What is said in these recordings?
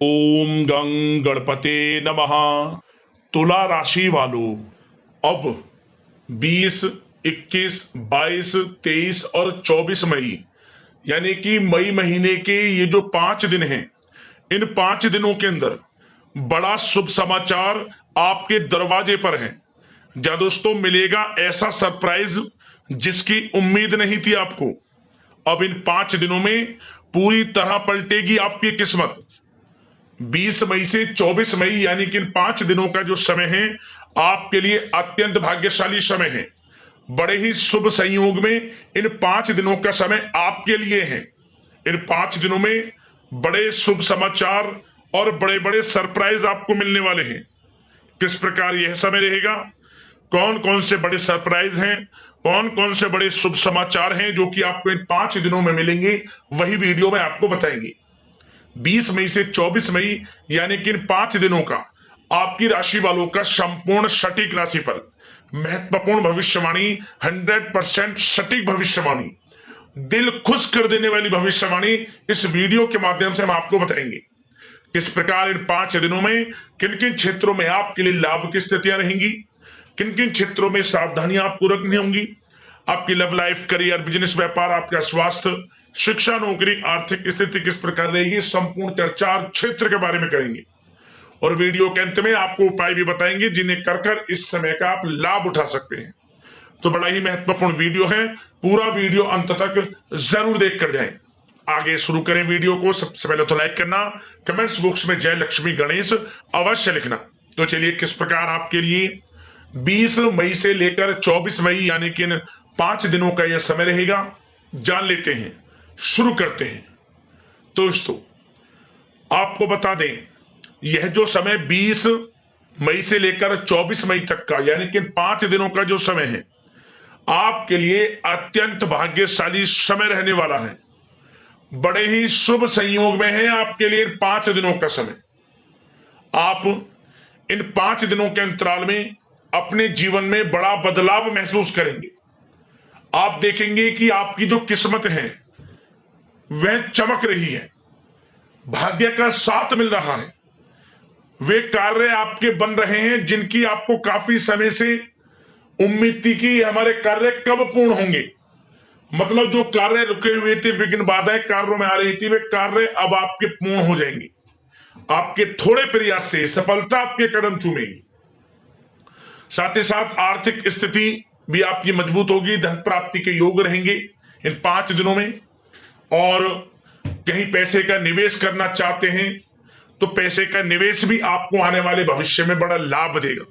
ओम गं गणपते नमः। तुला राशि वालों, अब 20, 21, 22, 23 और 24 मई यानी कि मई महीने के ये जो 5 दिन हैं, इन 5 दिनों के अंदर बड़ा शुभ समाचार आपके दरवाजे पर है। जा दोस्तों, मिलेगा ऐसा सरप्राइज जिसकी उम्मीद नहीं थी आपको। अब इन 5 दिनों में पूरी तरह पलटेगी आपकी किस्मत। 20 मई से 24 मई यानी कि इन 5 दिनों का जो समय है आपके लिए अत्यंत भाग्यशाली समय है। बड़े ही शुभ संयोग में इन 5 दिनों का समय आपके लिए है। इन 5 दिनों में बड़े शुभ समाचार और बड़े बड़े सरप्राइज आपको मिलने वाले हैं। किस प्रकार यह समय रहेगा, कौन कौन से बड़े सरप्राइज हैं, कौन कौन से बड़े शुभ समाचार हैं जो कि आपको इन 5 दिनों में मिलेंगे, वही वीडियो में आपको बताएंगे। 20 मई से 24 मई यानी कि इन 5 दिनों का आपकी राशि वालों का संपूर्ण सटीक राशिफल, महत्वपूर्ण भविष्यवाणी, 100% सटीक भविष्यवाणी, दिल खुश कर देने वाली भविष्यवाणी इस वीडियो के माध्यम से हम आपको बताएंगे। किस प्रकार इन 5 दिनों में किन किन क्षेत्रों में आपके लिए लाभ की स्थितियां रहेंगी, किन किन क्षेत्रों में सावधानियां आपको रखनी होंगी, आपकी लव लाइफ, करियर, बिजनेस, व्यापार, आपका स्वास्थ्य, शिक्षा, नौकरी, आर्थिक स्थिति किस प्रकार रहेगी, संपूर्ण चर्चा क्षेत्र के बारे में करेंगे। और वीडियो के अंत में आपको उपाय भी बताएंगे जिन्हें कर इस समय का आप लाभ उठा सकते हैं। तो बड़ा ही महत्वपूर्ण वीडियो है, पूरा वीडियो अंत तक जरूर देख कर जाएं। आगे शुरू करें वीडियो को। सबसे पहले तो लाइक करना, कमेंट्स बॉक्स में जय लक्ष्मी गणेश अवश्य लिखना। तो चलिए, किस प्रकार आपके लिए 20 मई से लेकर 24 मई यानी कि इन 5 दिनों का यह समय रहेगा, जान लेते हैं, शुरू करते हैं। दोस्तों, आपको बता दें, यह जो समय 20 मई से लेकर 24 मई तक का यानी कि 5 दिनों का जो समय है आपके लिए अत्यंत भाग्यशाली समय रहने वाला है। बड़े ही शुभ संयोग में है आपके लिए 5 दिनों का समय। आप इन 5 दिनों के अंतराल में अपने जीवन में बड़ा बदलाव महसूस करेंगे। आप देखेंगे कि आपकी जो किस्मत है वह चमक रही है, भाग्य का साथ मिल रहा है। वे कार्य आपके बन रहे हैं जिनकी आपको काफी समय से उम्मीद थी कि हमारे कार्य कब पूर्ण होंगे। मतलब जो कार्य रुके हुए थे, विघ्न बाधाएं कार्यों में आ रही थी, वे कार्य अब आपके पूर्ण हो जाएंगे। आपके थोड़े प्रयास से सफलता आपके कदम चूमेगी। साथ ही साथ आर्थिक स्थिति भी आपकी मजबूत होगी, धन प्राप्ति के योग रहेंगे इन 5 दिनों में। और कहीं पैसे का निवेश करना चाहते हैं तो पैसे का निवेश भी आपको आने वाले भविष्य में बड़ा लाभ देगा।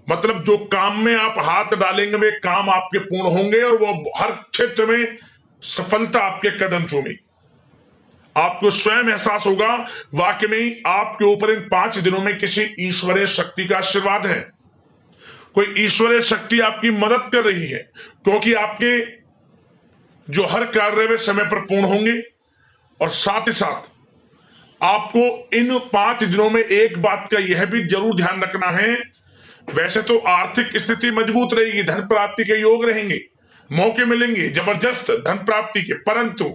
मतलब जो काम में आप हाथ डालेंगे वे काम आपके पूर्ण होंगे और वो हर क्षेत्र में सफलता आपके कदम चूमेगी। आपको स्वयं एहसास होगा वाकई में आपके ऊपर इन 5 दिनों में किसी ईश्वरीय शक्ति का आशीर्वाद है। कोई ईश्वरीय शक्ति आपकी मदद कर रही है, क्योंकि आपके जो हर कार्य वे समय पर पूर्ण होंगे। और साथ ही साथ आपको इन 5 दिनों में एक बात का यह भी जरूर ध्यान रखना है, वैसे तो आर्थिक स्थिति मजबूत रहेगी, धन प्राप्ति के योग रहेंगे, मौके मिलेंगे जबरदस्त धन प्राप्ति के, परंतु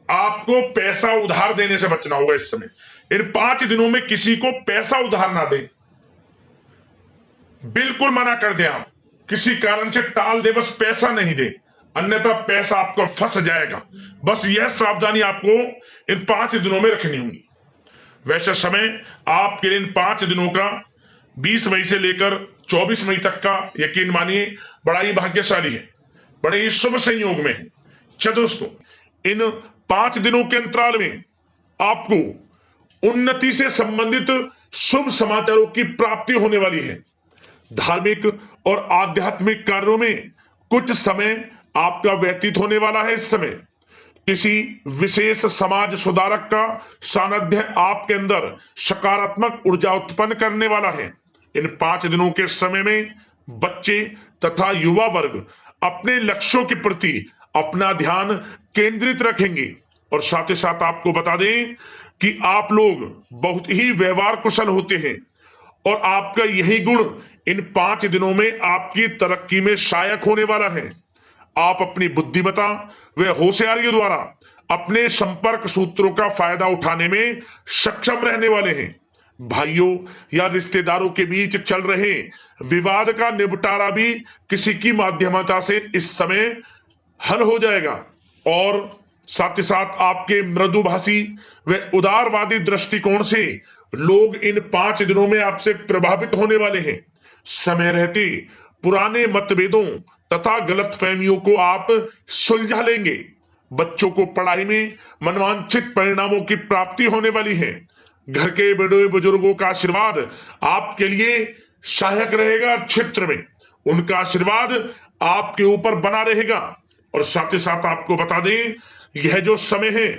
आपको पैसा उधार देने से बचना होगा। इस समय इन 5 दिनों में किसी को पैसा उधार ना दें, बिल्कुल मना कर दें। आप किसी कारण से टाल दे, बस पैसा नहीं दे, अन्यथा पैसा आपका फंस जाएगा। बस यह सावधानी आपको इन 5 दिनों में रखनी होगी। वैसे समय आपके लिए इन 5 दिनों का 20 मई से लेकर 24 मई तक का यकीन मानिए बड़ा ही भाग्यशाली है, बड़े ही शुभ संयोग में है। अच्छा दोस्तों, इन 5 दिनों के अंतराल में आपको उन्नति से संबंधित शुभ समाचारों की प्राप्ति होने वाली है। धार्मिक और आध्यात्मिक कार्यों में कुछ समय आपका व्यतीत होने वाला है। इस समय किसी विशेष समाज सुधारक का सानिध्य आपके अंदर सकारात्मक ऊर्जा उत्पन्न करने वाला है। इन 5 दिनों के समय में बच्चे तथा युवा वर्ग अपने लक्ष्यों के प्रति अपना ध्यान केंद्रित रखेंगे। और साथ ही साथ आपको बता दें कि आप लोग बहुत ही व्यवहार कुशल होते हैं और आपका यही गुण इन 5 दिनों में आपकी तरक्की में सहायक होने वाला है। आप अपनी बुद्धिमत्ता व होशियारी द्वारा अपने संपर्क सूत्रों का फायदा उठाने में सक्षम रहने वाले हैं। भाइयों या रिश्तेदारों के बीच चल रहे विवाद का निपटारा भी किसी की माध्यमता से इस समय हल हो जाएगा। और साथ ही साथ आपके मृदुभाषी व उदारवादी दृष्टिकोण से लोग इन 5 दिनों में आपसे प्रभावित होने वाले हैं। समय रहते पुराने मतभेदों तथा गलतफहमियों को आप सुलझा लेंगे। बच्चों को पढ़ाई में मनवांछित परिणामों की प्राप्ति होने वाली है। घर के बड़े बुजुर्गों का आशीर्वाद आपके लिए सहायक रहेगा। क्षेत्र में उनका आशीर्वाद आपके ऊपर बना रहेगा। और साथ ही साथ आपको बता दें, यह जो समय है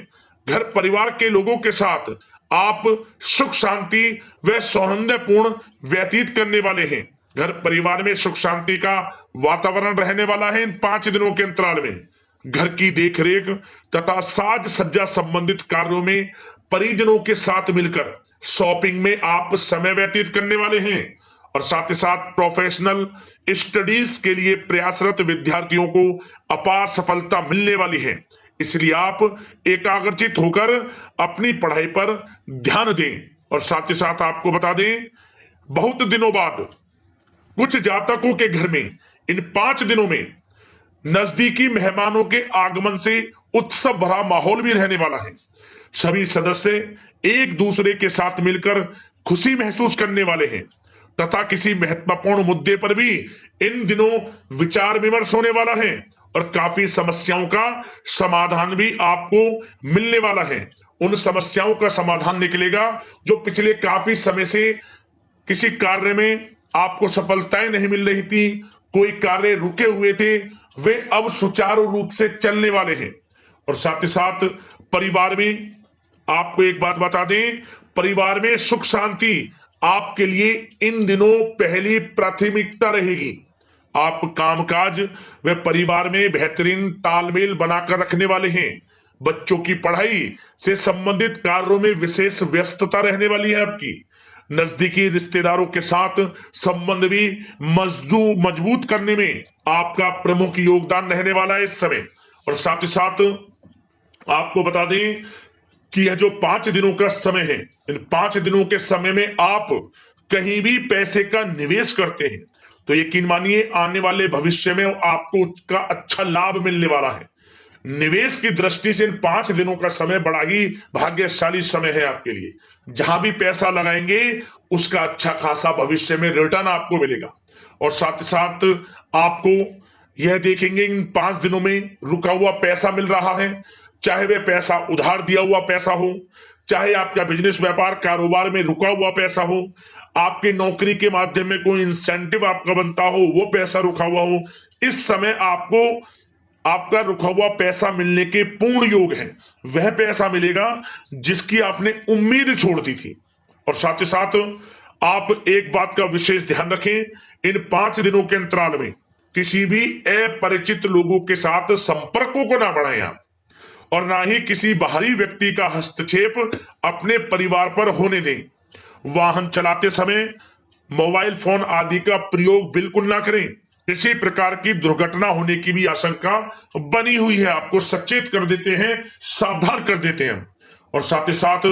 घर परिवार के लोगों के साथ आप सुख शांति व सौहार्दपूर्ण व्यतीत करने वाले हैं। घर परिवार में सुख शांति का वातावरण रहने वाला है। इन 5 दिनों के अंतराल में घर की देखरेख तथा साज सज्जा संबंधित कार्यों में परिजनों के साथ मिलकर शॉपिंग में आप समय व्यतीत करने वाले हैं। और साथ ही साथ प्रोफेशनल स्टडीज के लिए प्रयासरत विद्यार्थियों को अपार सफलता मिलने वाली है। इसलिए आप एकाग्रचित होकर अपनी पढ़ाई पर ध्यान दें। और साथ ही साथ आपको बता दें, बहुत दिनों बाद कुछ जातकों के घर में इन 5 दिनों में नजदीकी मेहमानों के आगमन से उत्सव भरा माहौल भी रहने वाला है। सभी सदस्य एक दूसरे के साथ मिलकर खुशी महसूस करने वाले हैं तथा किसी महत्वपूर्ण मुद्दे पर भी इन दिनों विचार विमर्श होने वाला है और काफी समस्याओं का समाधान भी आपको मिलने वाला है। उन समस्याओं का समाधान निकलेगा जो पिछले काफी समय से किसी कार्य में आपको सफलताएं नहीं मिल रही थी, कोई कार्य रुके हुए थे, वे अब सुचारू रूप से चलने वाले हैं। और साथ ही साथ परिवार में आपको एक बात बता दें, परिवार में सुख शांति आपके लिए इन दिनों पहली प्राथमिकता रहेगी। आप कामकाज व परिवार में बेहतरीन तालमेल बनाकर रखने वाले हैं। बच्चों की पढ़ाई से संबंधित कार्यों में विशेष व्यस्तता रहने वाली है आपकी। नजदीकी रिश्तेदारों के साथ संबंध भी मजबूत करने में आपका प्रमुख योगदान रहने वाला है इस समय। और साथ ही साथ आपको बता दें कि यह जो 5 दिनों का समय है, इन 5 दिनों के समय में आप कहीं भी पैसे का निवेश करते हैं तो यकीन मानिए आने वाले भविष्य में आपको उसका अच्छा लाभ मिलने वाला है। निवेश की दृष्टि से इन 5 दिनों का समय बड़ा ही भाग्यशाली समय है आपके लिए। जहां भी पैसा लगाएंगे उसका अच्छा खासा भविष्य में रिटर्न आपको मिलेगा। और साथ ही साथ आपको यह देखेंगे इन 5 दिनों में रुका हुआ पैसा मिल रहा है, चाहे वह पैसा उधार दिया हुआ पैसा हो, चाहे आपका बिजनेस व्यापार कारोबार में रुका हुआ पैसा हो, आपकी नौकरी के माध्यम में कोई इंसेंटिव आपका बनता हो, वो पैसा रुका हुआ हो। इस समय आपको आपका रुका हुआ पैसा मिलने के पूर्ण योग है। वह पैसा मिलेगा जिसकी आपने उम्मीद छोड़ दी थी। और साथ ही साथ आप एक बात का विशेष ध्यान रखें, इन 5 दिनों के अंतराल में किसी भी अपरिचित लोगों के साथ संपर्कों को ना बढ़ाएं आप, और ना ही किसी बाहरी व्यक्ति का हस्तक्षेप अपने परिवार पर होने दें। वाहन चलाते समय मोबाइल फोन आदि का प्रयोग बिल्कुल ना करें। किसी प्रकार की दुर्घटना होने की भी आशंका बनी हुई है। आपको सचेत कर देते हैं, सावधान कर देते हैं। और साथ ही साथ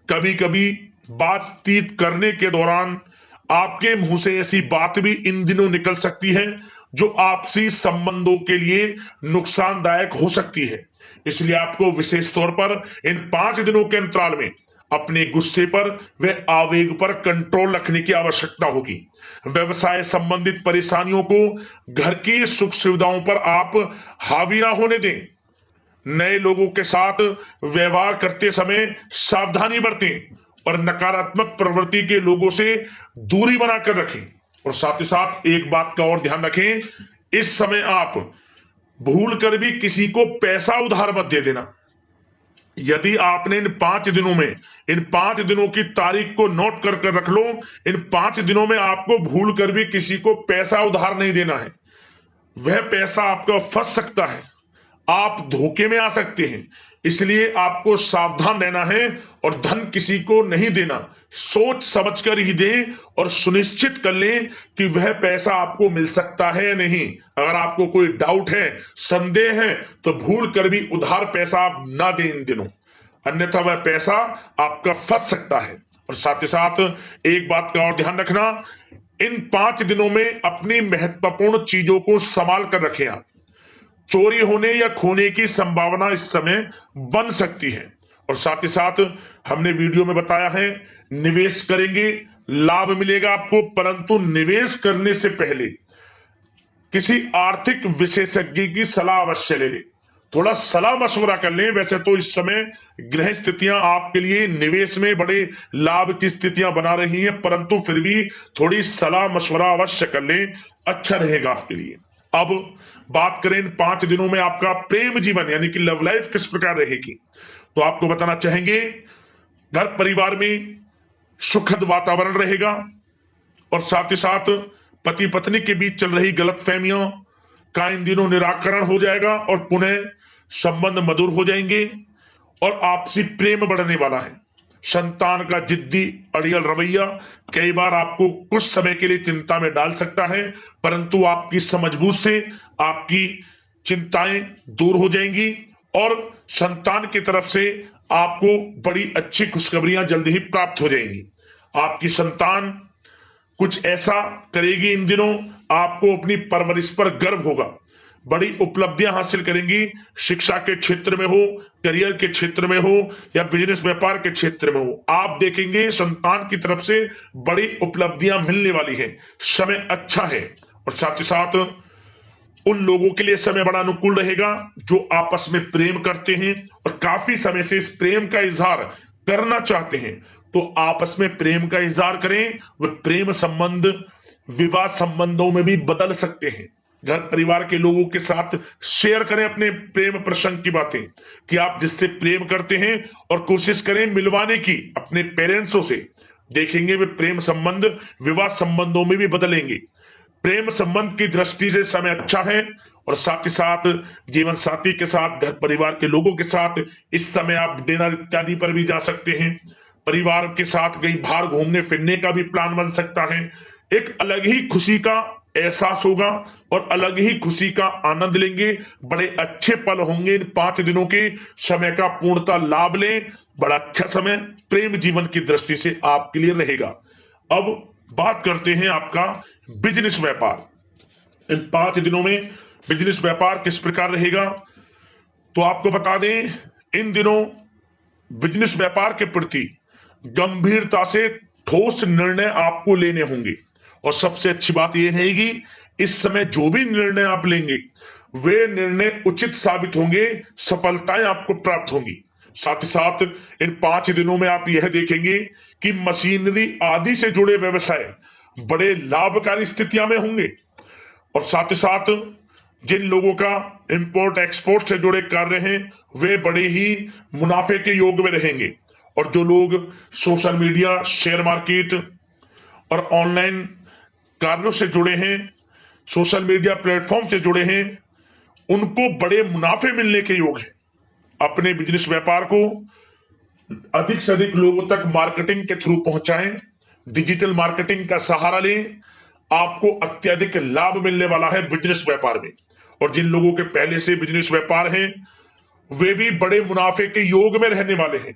कभी कभी बातचीत करने के दौरान आपके मुंह से ऐसी बात भी इन दिनों निकल सकती है जो आपसी संबंधों के लिए नुकसानदायक हो सकती है। इसलिए आपको विशेष तौर पर इन 5 दिनों के अंतराल में अपने गुस्से पर व आवेग पर कंट्रोल रखने की आवश्यकता होगी। व्यवसाय संबंधित परेशानियों को घर की सुख सुविधाओं पर आप हावी ना होने दें। नए लोगों के साथ व्यवहार करते समय सावधानी बरतें और नकारात्मक प्रवृत्ति के लोगों से दूरी बनाकर रखें। और साथ ही साथ एक बात का और ध्यान रखें, इस समय आप भूल कर भी किसी को पैसा उधार मत दे देना। यदि आपने इन 5 दिनों में इन 5 दिनों की तारीख को नोट कर रख लो, इन 5 दिनों में आपको भूल कर भी किसी को पैसा उधार नहीं देना है। वह पैसा आपका फंस सकता है, आप धोखे में आ सकते हैं। इसलिए आपको सावधान रहना है और धन किसी को नहीं देना। सोच समझकर ही दें और सुनिश्चित कर लें कि वह पैसा आपको मिल सकता है या नहीं। अगर आपको कोई डाउट है, संदेह है, तो भूल कर भी उधार पैसा आप ना दें इन दिनों, अन्यथा वह पैसा आपका फंस सकता है। और साथ ही साथ एक बात का और ध्यान रखना, इन 5 दिनों में अपनी महत्वपूर्ण चीजों को संभाल कर रखें। आप चोरी होने या खोने की संभावना इस समय बन सकती है। और साथ ही साथ हमने वीडियो में बताया है, निवेश करेंगे लाभ मिलेगा आपको, परंतु निवेश करने से पहले किसी आर्थिक विशेषज्ञ की सलाह अवश्य ले लें, थोड़ा सलाह मशवरा कर लें। वैसे तो इस समय ग्रह स्थितियां आपके लिए निवेश में बड़े लाभ की स्थितियां बना रही हैं, परंतु फिर भी थोड़ी सलाह मशवरा अवश्य कर लें, अच्छा रहेगा आपके लिए। अब बात करें इन 5 दिनों में आपका प्रेम जीवन यानी कि लव लाइफ किस प्रकार रहेगी, तो आपको बताना चाहेंगे, घर परिवार में सुखद वातावरण रहेगा और साथ ही साथ पति पत्नी के बीच चल रही गलतफहमियों का इन दिनों निराकरण हो जाएगा और पुनः संबंध मधुर हो जाएंगे और आपसी प्रेम बढ़ने वाला है। संतान का जिद्दी अड़ियल रवैया कई बार आपको कुछ समय के लिए चिंता में डाल सकता है, परंतु आपकी समझबूझ से आपकी चिंताएं दूर हो जाएंगी और संतान की तरफ से आपको बड़ी अच्छी खुशखबरियां जल्द ही प्राप्त हो जाएंगी। आपकी संतान कुछ ऐसा करेगी इन दिनों, आपको अपनी परवरिश पर गर्व होगा, बड़ी उपलब्धियां हासिल करेंगी। शिक्षा के क्षेत्र में हो, करियर के क्षेत्र में हो या बिजनेस व्यापार के क्षेत्र में हो, आप देखेंगे संतान की तरफ से बड़ी उपलब्धियां मिलने वाली है। समय अच्छा है और साथ ही साथ उन लोगों के लिए समय बड़ा अनुकूल रहेगा जो आपस में प्रेम करते हैं और काफी समय से इस प्रेम का इजहार करना चाहते हैं, तो आपस में प्रेम का इजहार करें। वह प्रेम संबंध विवाह संबंधों में भी बदल सकते हैं। घर परिवार के लोगों के साथ शेयर करें अपने प्रेम प्रसंग की बातें कि आप जिससे प्रेम करते हैं और कोशिश करें मिलवाने की अपने पेरेंट्सों से। देखेंगे वे प्रेम संबंध विवाह संबंधों में भी बदलेंगे। प्रेम संबंध की दृष्टि से समय अच्छा है और साथ ही साथ जीवन साथी के साथ, घर परिवार के लोगों के साथ इस समय आप डिनर इत्यादि पर भी जा सकते हैं। परिवार के साथ कहीं बाहर घूमने फिरने का भी प्लान बन सकता है। एक अलग ही खुशी का एहसास होगा और अलग ही खुशी का आनंद लेंगे। बड़े अच्छे पल होंगे इन 5 दिनों के, समय का पूर्णतः लाभ लें। बड़ा अच्छा समय प्रेम जीवन की दृष्टि से आपके लिए रहेगा। अब बात करते हैं आपका बिजनेस व्यापार। इन 5 दिनों में बिजनेस व्यापार किस प्रकार रहेगा, तो आपको बता दें, इन दिनों बिजनेस व्यापार के प्रति गंभीरता से ठोस निर्णय आपको लेने होंगे और सबसे अच्छी बात यह रहेगी, इस समय जो भी निर्णय आप लेंगे वे निर्णय उचित साबित होंगे, सफलताएं आपको प्राप्त होंगी। साथ ही साथ इन 5 दिनों में आप यह देखेंगे कि मशीनरी आदि से जुड़े व्यवसाय बड़े लाभकारी स्थितियां में होंगे और साथ ही साथ जिन लोगों का इंपोर्ट एक्सपोर्ट से जुड़े कार्य हैं वे बड़े ही मुनाफे के योग में रहेंगे और जो लोग सोशल मीडिया, शेयर मार्केट और ऑनलाइन कार्यों से जुड़े हैं, सोशल मीडिया प्लेटफॉर्म से जुड़े हैं, उनको बड़े मुनाफे मिलने के योग हैं। अपने बिजनेस व्यापार को अधिक से अधिक लोगों तक मार्केटिंग के थ्रू पहुंचाएं, डिजिटल मार्केटिंग का सहारा लें, आपको अत्यधिक लाभ मिलने वाला है बिजनेस व्यापार में। और जिन लोगों के पहले से बिजनेस व्यापार हैं वे भी बड़े मुनाफे के योग में रहने वाले हैं।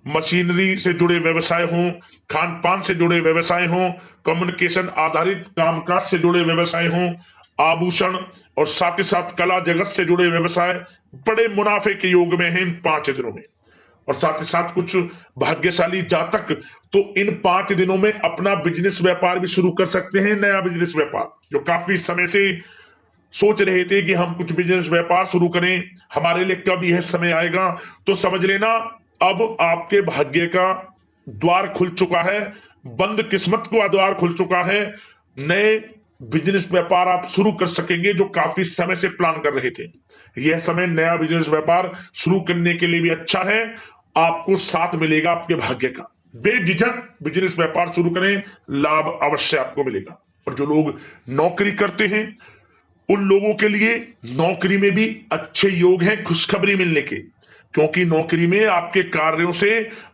मशीनरी से जुड़े व्यवसाय हों, खान पान से जुड़े व्यवसाय हों, कम्युनिकेशन आधारित कामकाज से जुड़े व्यवसाय हों, आभूषण और साथ ही साथ कला जगत से जुड़े व्यवसाय बड़े मुनाफे के योग में हैं इन 5 दिनों में। और साथ ही साथ कुछ भाग्यशाली जातक तो इन 5 दिनों में अपना बिजनेस व्यापार भी शुरू कर सकते हैं। नया बिजनेस व्यापार जो काफी समय से सोच रहे थे कि हम कुछ बिजनेस व्यापार शुरू करें, हमारे लिए कब यह समय आएगा, तो समझ लेना अब आपके भाग्य का द्वार खुल चुका है, बंद किस्मत का द्वार खुल चुका है। नए बिजनेस व्यापार आप शुरू कर सकेंगे जो काफी समय से प्लान कर रहे थे। यह समय नया बिजनेस व्यापार शुरू करने के लिए भी अच्छा है, आपको साथ मिलेगा आपके भाग्य का। बेझिझक बिजनेस व्यापार शुरू करें, लाभ अवश्य आपको मिलेगा। और जो लोग नौकरी करते हैं उन लोगों के लिए नौकरी में भी अच्छे योग हैं खुशखबरी मिलने के। क्योंकि नौकरी में आपके कार्यों से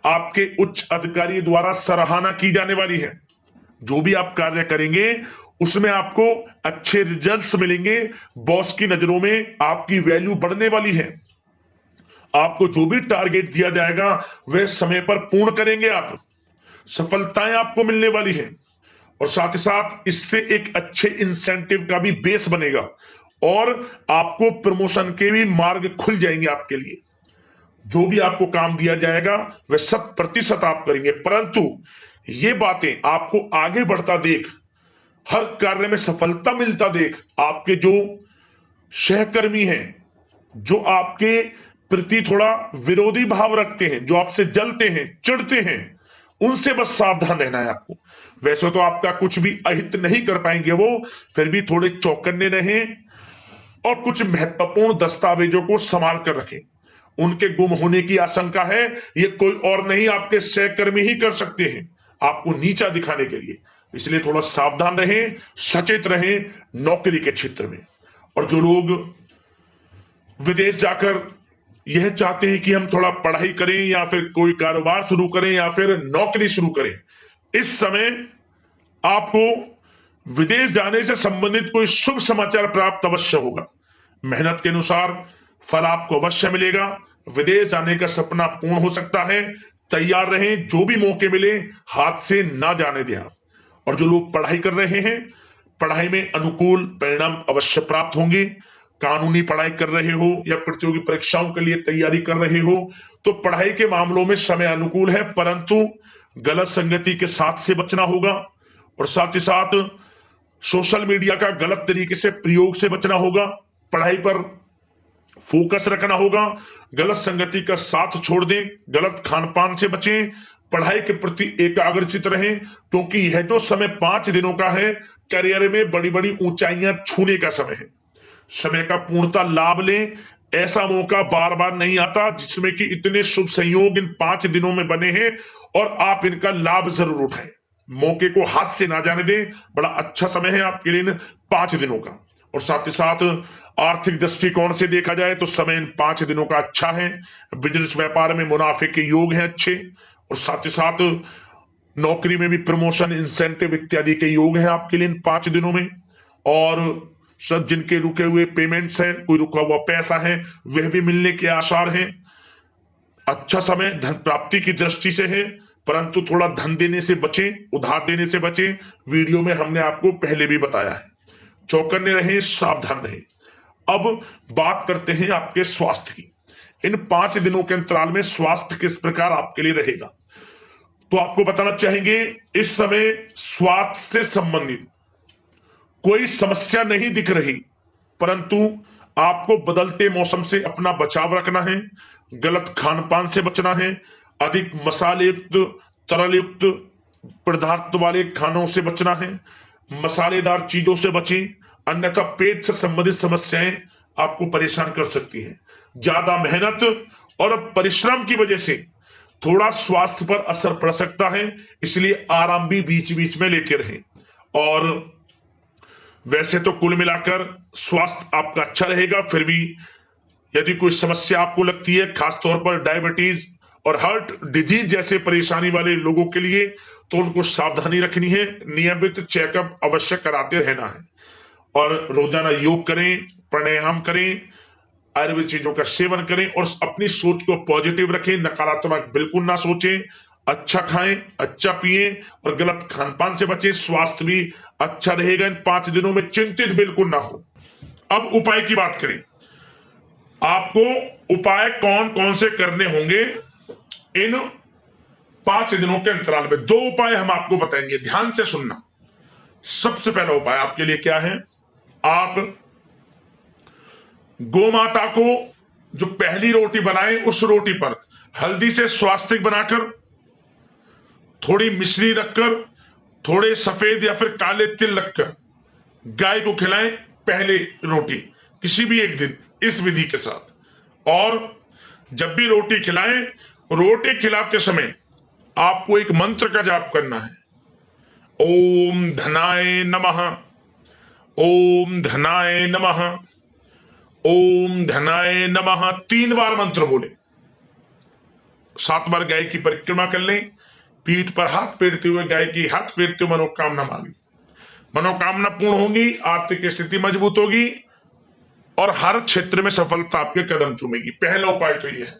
आपके उच्च अधिकारी द्वारा सराहना की जाने वाली है। जो भी आप कार्य करेंगे उसमें आपको अच्छे रिजल्ट्स मिलेंगे। बॉस की नजरों में आपकी वैल्यू बढ़ने वाली है। आपको जो भी टारगेट दिया जाएगा वह समय पर पूर्ण करेंगे आप। सफलताएं आपको मिलने वाली है और साथ ही साथ इससे एक अच्छे इंसेंटिव का भी बेस बनेगा और आपको प्रमोशन के भी मार्ग खुल जाएंगे आपके लिए। जो भी आपको काम दिया जाएगा वह 100% आप करेंगे, परंतु ये बातें आपको आगे बढ़ता देख, हर कार्य में सफलता मिलता देख आपके जो सहकर्मी हैं, जो आपके प्रति थोड़ा विरोधी भाव रखते हैं, जो आपसे जलते हैं, चिढ़ते हैं, उनसे बस सावधान रहना है आपको। वैसे तो आपका कुछ भी अहित नहीं कर पाएंगे वो, फिर भी थोड़े चौकन्ने रहें और कुछ महत्वपूर्ण दस्तावेजों को संभाल कर रखें। उनके गुम होने की आशंका है, ये कोई और नहीं आपके सहकर्मी ही कर सकते हैं आपको नीचा दिखाने के लिए। इसलिए थोड़ा सावधान रहें, सचेत रहें नौकरी के क्षेत्र में। और जो लोग विदेश जाकर यह चाहते हैं कि हम थोड़ा पढ़ाई करें या फिर कोई कारोबार शुरू करें या फिर नौकरी शुरू करें, इस समय आपको विदेश जाने से संबंधित कोई शुभ समाचार प्राप्त अवश्य होगा। मेहनत के अनुसार फल आपको अवश्य मिलेगा। विदेश जाने का सपना पूर्ण हो सकता है। तैयार रहें, जो भी मौके मिले हाथ से ना जाने दें आप। और जो लोग पढ़ाई कर रहे हैं, पढ़ाई में अनुकूल परिणाम अवश्य प्राप्त होंगे। कानूनी पढ़ाई कर रहे हो या प्रतियोगी परीक्षाओं के लिए तैयारी कर रहे हो तो पढ़ाई के मामलों में समय अनुकूल है, परंतु गलत संगति के साथ से बचना होगा और साथ ही साथ सोशल मीडिया का गलत तरीके से प्रयोग से बचना होगा। पढ़ाई पर फोकस रखना होगा, गलत संगति का साथ छोड़ दें, गलत खान पान से बचें, पढ़ाई के प्रति एकाग्रचित रहें, क्योंकि यह जो समय 5 दिनों का है, करियर में बड़ी बड़ी ऊंचाइयां छूने का समय है। समय का पूर्णता लाभ लें। ऐसा मौका बार बार नहीं आता जिसमें कि इतने शुभ संयोग इन 5 दिनों में बने हैं और आप इनका लाभ जरूर उठाएं। मौके को हाथ से ना जाने दें। बड़ा अच्छा समय है आपके लिए इन 5 दिनों का। और साथ ही साथ आर्थिक दृष्टिकोण से देखा जाए तो समय इन 5 दिनों का अच्छा है। बिजनेस व्यापार में मुनाफे के योग हैं अच्छे और साथ ही साथ नौकरी में भी प्रमोशन, इंसेंटिव इत्यादि के योग हैं आपके लिए इन 5 दिनों में। और सब जिनके रुके हुए पेमेंट्स हैं, कोई रुका हुआ पैसा है, वह भी मिलने के आसार हैं। अच्छा समय धन प्राप्ति की दृष्टि से है, परंतु थोड़ा धन देने से बचें, उधार देने से बचें। वीडियो में हमने आपको पहले भी बताया है। चौकन्ने रहें, सावधान रहें। अब बात करते हैं आपके स्वास्थ्य की। इन 5 दिनों के अंतराल में स्वास्थ्य किस प्रकार आपके लिए रहेगा, तो आपको बताना चाहेंगे इस समय स्वास्थ्य से संबंधित कोई समस्या नहीं दिख रही, परंतु आपको बदलते मौसम से अपना बचाव रखना है, गलत खान पान से बचना है, अधिक मसाले युक्त, तरल युक्त पदार्थ वाले खानों से बचना है, मसालेदार चीजों से बचें, अन्यथा पेट से संबंधित समस्याएं आपको परेशान कर सकती हैं। ज्यादा मेहनत और परिश्रम की वजह से थोड़ा स्वास्थ्य पर असर पड़ सकता है, इसलिए आराम भी बीच बीच में लेते रहें। और वैसे तो कुल मिलाकर स्वास्थ्य आपका अच्छा रहेगा, फिर भी यदि कोई समस्या आपको लगती है, खासतौर पर डायबिटीज और हार्ट डिजीज जैसे परेशानी वाले लोगों के लिए, तो उनको सावधानी रखनी है। नियमित चेकअप अवश्य कराते रहना है और रोजाना योग करें, प्राणायाम करें, आयुर्वेद चीजों का सेवन करें और अपनी सोच को पॉजिटिव रखें। नकारात्मक बिल्कुल ना सोचें। अच्छा खाएं, अच्छा पिएं और गलत खान पान से बचें। स्वास्थ्य भी अच्छा रहेगा इन 5 दिनों में, चिंतित बिल्कुल ना हो। अब उपाय की बात करें, आपको उपाय कौन कौन से करने होंगे इन 5 दिनों के अंतराल में। 2 उपाय हम आपको बताएंगे, ध्यान से सुनना। सबसे पहला उपाय आपके लिए क्या है, आप गौ माता को जो पहली रोटी बनाए उस रोटी पर हल्दी से स्वास्तिक बनाकर, थोड़ी मिश्री रखकर, थोड़े सफेद या फिर काले तिल रखकर गाय को खिलाएं पहले रोटी, किसी भी एक दिन इस विधि के साथ। और जब भी रोटी खिलाएं, रोटी खिलाते समय आपको एक मंत्र का जाप करना है। ओम धनाय नमः, ओम धनाय नमः, ओम धनाय नमः 3 बार मंत्र बोले। 7 बार गाय की परिक्रमा कर लें, पीठ पर हाथ फेरते हुए गाय की हाथ फेरते हुए मनोकामना मांगे, मनोकामना पूर्ण होगी, आर्थिक स्थिति मजबूत होगी और हर क्षेत्र में सफलता आपके कदम चूमेगी। पहला उपाय तो यह है।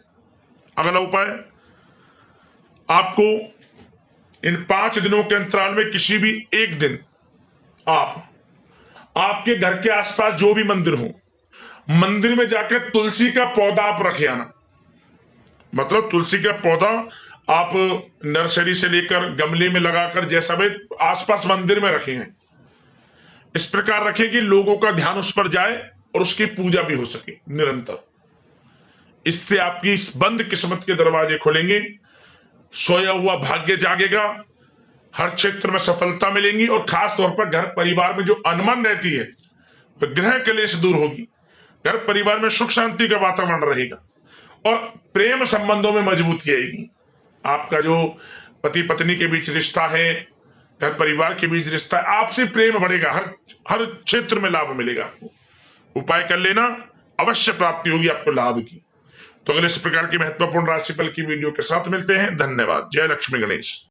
अगला उपाय, आपको इन 5 दिनों के अंतराल में किसी भी एक दिन आप आपके घर के आसपास जो भी मंदिर हो, मंदिर में जाकर तुलसी का पौधा आप रखे आना। मतलब तुलसी का पौधा आप नर्सरी से लेकर गमले में लगाकर जैसा भी आसपास मंदिर में रखे हैं, इस प्रकार रखें कि लोगों का ध्यान उस पर जाए और उसकी पूजा भी हो सके निरंतर। इससे आपकी इस बंद किस्मत के दरवाजे खुलेंगे, सोया हुआ भाग्य जागेगा, हर क्षेत्र में सफलता मिलेंगी और खास तौर पर घर परिवार में जो अनमन रहती है वह ग्रह क्लेश दूर होगी, घर परिवार में सुख शांति का वातावरण रहेगा और प्रेम संबंधों में मजबूती आएगी। आपका जो पति पत्नी के बीच रिश्ता है, घर परिवार के बीच रिश्ता है, आपसे प्रेम बढ़ेगा, हर क्षेत्र में लाभ मिलेगा आपको। उपाय कर लेना, अवश्य प्राप्ति होगी आपको लाभ की। तो अगले इस प्रकार की महत्वपूर्ण राशिफल की वीडियो के साथ मिलते हैं। धन्यवाद। जय लक्ष्मी गणेश।